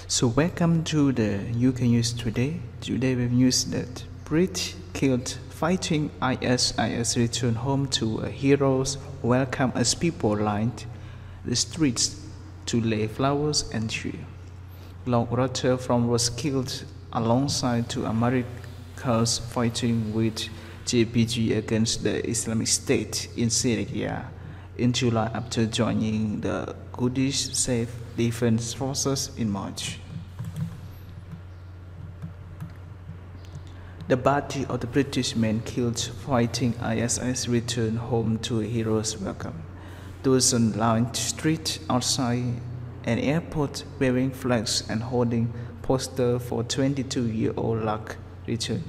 So welcome to the UK News Today. Today we've news that Brits killed fighting IS return home to a hero's welcome as people lined the streets to lay flowers and cheer. Luke Rutter was killed alongside two Americans fighting with YPG against the Islamic State in Syria in July after joining the Kurdish self-defense forces in March. The body of the British man killed fighting IS returned home to a hero's welcome. Dozens lined streets outside an airport wearing flags and holding posters for 22-year-old Luke return.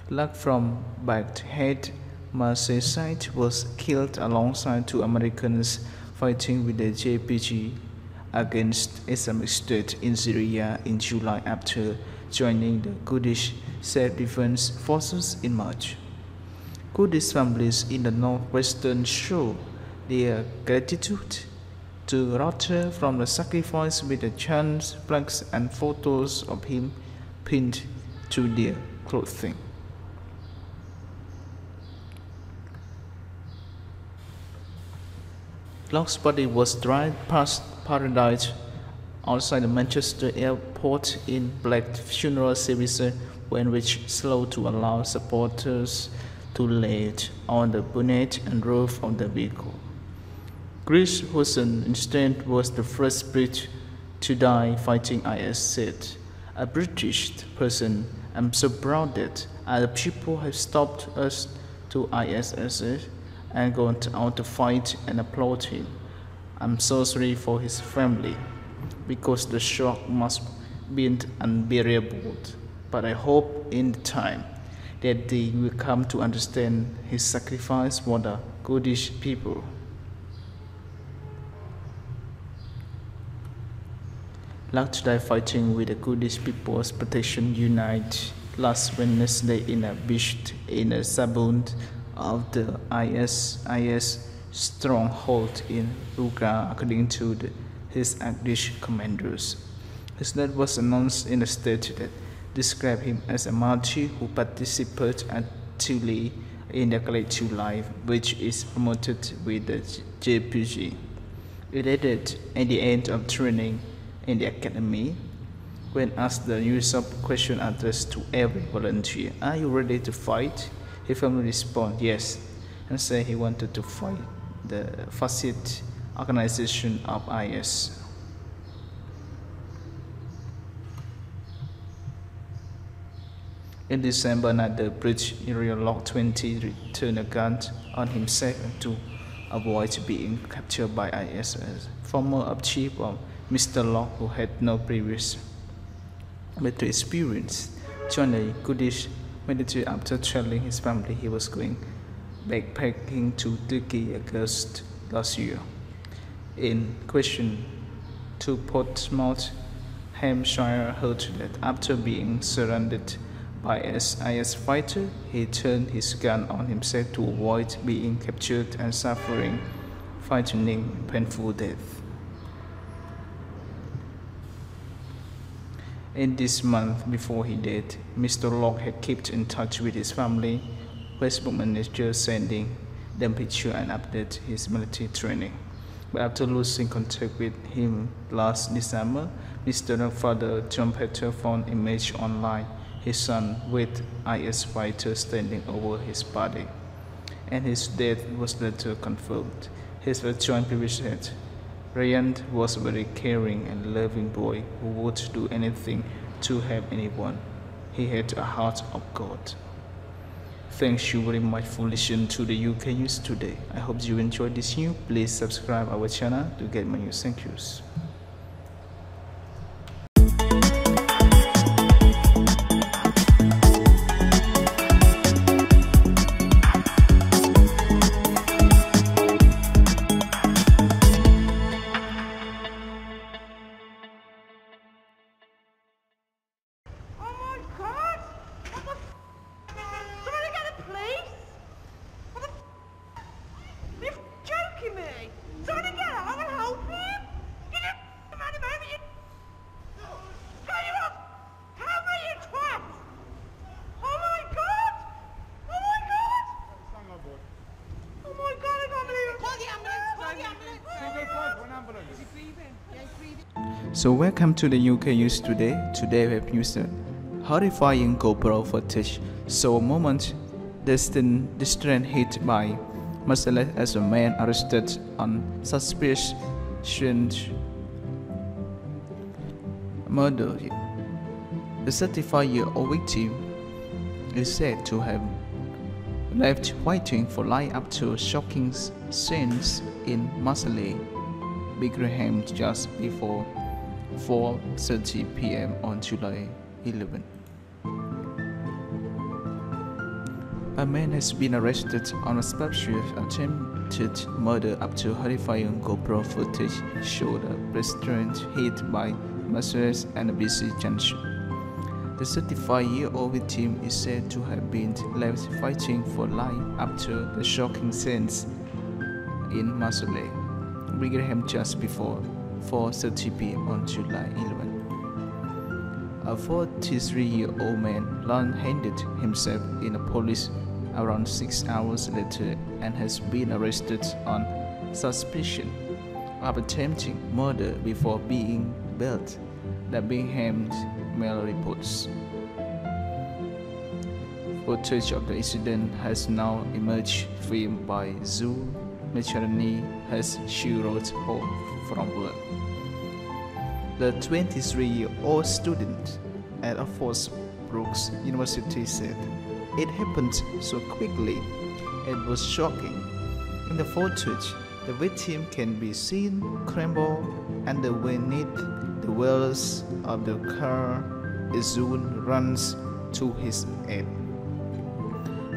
Luke from Birkenhead, Merseyside was killed alongside two Americans fighting with the YPG against Islamic State in Syria in July after joining the Kurdish self-defense forces in March. Kurdish families in the northwestern show their gratitude to Rutter from the sacrifice with the chants, flags and photos of him pinned to their clothing. Luke's body was dragged past Paradise outside the Manchester airport in black funeral service when which slow to allow supporters to lay on the bonnet and roof of the vehicle. Chris Hudson instead was the first Brit to die fighting IS said, "A British person, I'm so proud that other people have stopped us to ISIS and gone out to fight and applaud him. I'm so sorry for his family, because the shock must be unbearable. But I hope in time that they will come to understand his sacrifice for the Kurdish people." Luke died fighting with the Kurdish People's Protection Unit last Wednesday in a bush in a suburb of the IS stronghold in Ugra, according to his Kurdish commanders. His death was announced in a statement that described him as a martyr who participated actively in the collective life, which is promoted with the YPG. It added at the end of training in the academy, when asked the usual question addressed to every volunteer, "Are you ready to fight?" He firmly responded yes, and said he wanted to fight the fascist organization of IS. In December, another British aerial Lock 20 turned a gun on himself to avoid being captured by IS. Former chief of Mr. Locke, who had no previous military experience, joined the Kurdish military after telling his family he was going backpacking to Turkey August last year. In question to Portsmouth, Hampshire, heard that after being surrounded by IS fighter, he turned his gun on himself to avoid being captured and suffering frightening, painful death. In this month before he died, Mr. Locke had kept in touch with his family, Facebook manager sending them pictures and update his military training. But after losing contact with him last December, Mr. Locke's father, John Peter, found image online his son with IS fighters standing over his body, and his death was later confirmed. His joint previous said, "Ryan was a very caring and loving boy who would do anything to help anyone. He had a heart of God." Thanks you very much for listening to the UK News Today. I hope you enjoyed this news. Please subscribe our channel to get more news. Thank you. Me! Somebody get out and help him! You So welcome to the UK News Today. Today we have news. Horrifying GoPro footage show a moment distant hit by Merseyside as a man arrested on suspicion murder. The 35-year-old victim is said to have left waiting for light up to shocking scenes in Merseyside, Birkenhead just before 4:30 p.m. on July 11. A man has been arrested on a suspicion of attempted murder after horrifying GoPro footage showed a restraint hit by Merseyside and a busy junction. The 35-year-old victim is said to have been left fighting for life after the shocking scenes in Merseyside, Birkenhead just before 4:30 p.m. on July 11. A 43-year-old man long-handed himself in the police around 6 hours later and has been arrested on suspicion of attempting murder before being bailed, the Birkenhead Mail reports. Footage of the incident has now emerged, filmed by Zoo Michelini as she wrote home from work. The 23-year-old student at Brooks University said, "It happened so quickly, it was shocking. In the footage, the victim can be seen crumble underneath the wheels of the car as soon runs to his aid,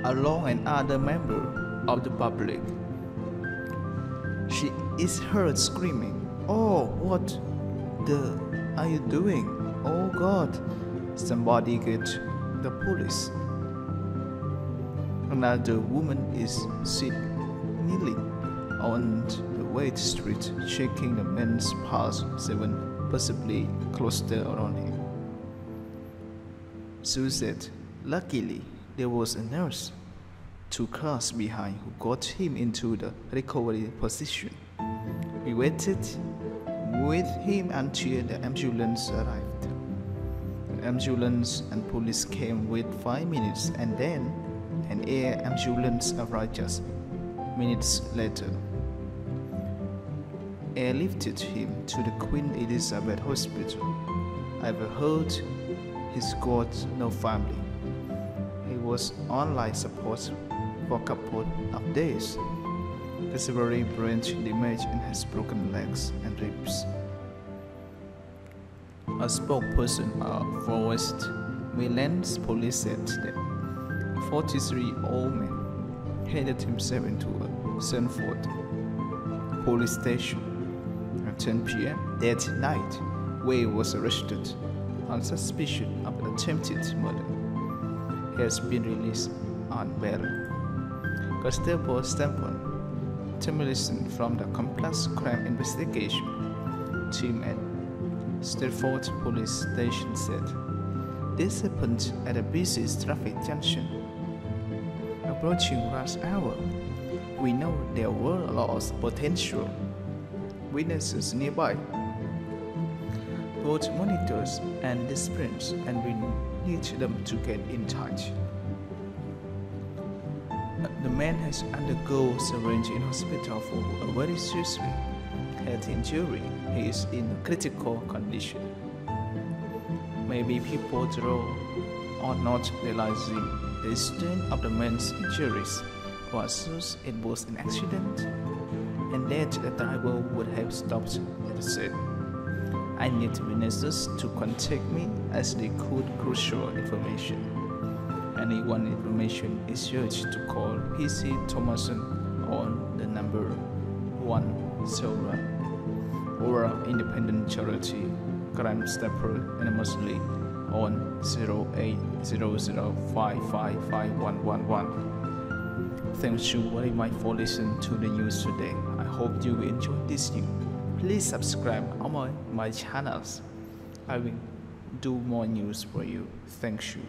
along another member of the public. She is heard screaming, 'Oh, what are you doing? Oh God, somebody get the police.' Another woman is kneeling on the wet street, checking the man's pulse, 7 possibly clustered around him. Sue said, "Luckily, there was a nurse 2 cars behind who got him into the recovery position. We waited with him until the ambulance arrived. The ambulance and police came with 5 minutes, and then an air ambulance arrived just minutes later. Airlifted him to the Queen Elizabeth Hospital. I've heard he's got no family. He was on life support for a couple of days. The severely brain damage and has broken legs and ribs." A spokesperson for West Midlands Police said that a 43-year-old man headed himself into a Sanford police station at 10 p.m. that night, where he was arrested on suspicion of attempted murder. He has been released on bail. Constable Stanford Tomlinson from the Complex Crime Investigation Team at Stafford Police Station said, "This happened at a busy traffic junction. Approaching rush hour, we know there were a lot of potential witnesses nearby, both monitors and disciplines, and we need them to get in touch." The man has undergone syringe in hospital for a very serious head injury. He is in critical condition. Maybe people are not realizing the extent of the man's injuries, or assume it was an accident, and that the driver would have stopped at the scene. "I need witnesses to contact me as they could crucial information. Anyone information is urged to call PC Thomason on the number 101 or independent charity Crime Stopper anonymously on 0800555111. Thanks you very much for listening to the news today. I hope you will enjoy this news. Please subscribe on my channels. I will do more news for you. Thank you.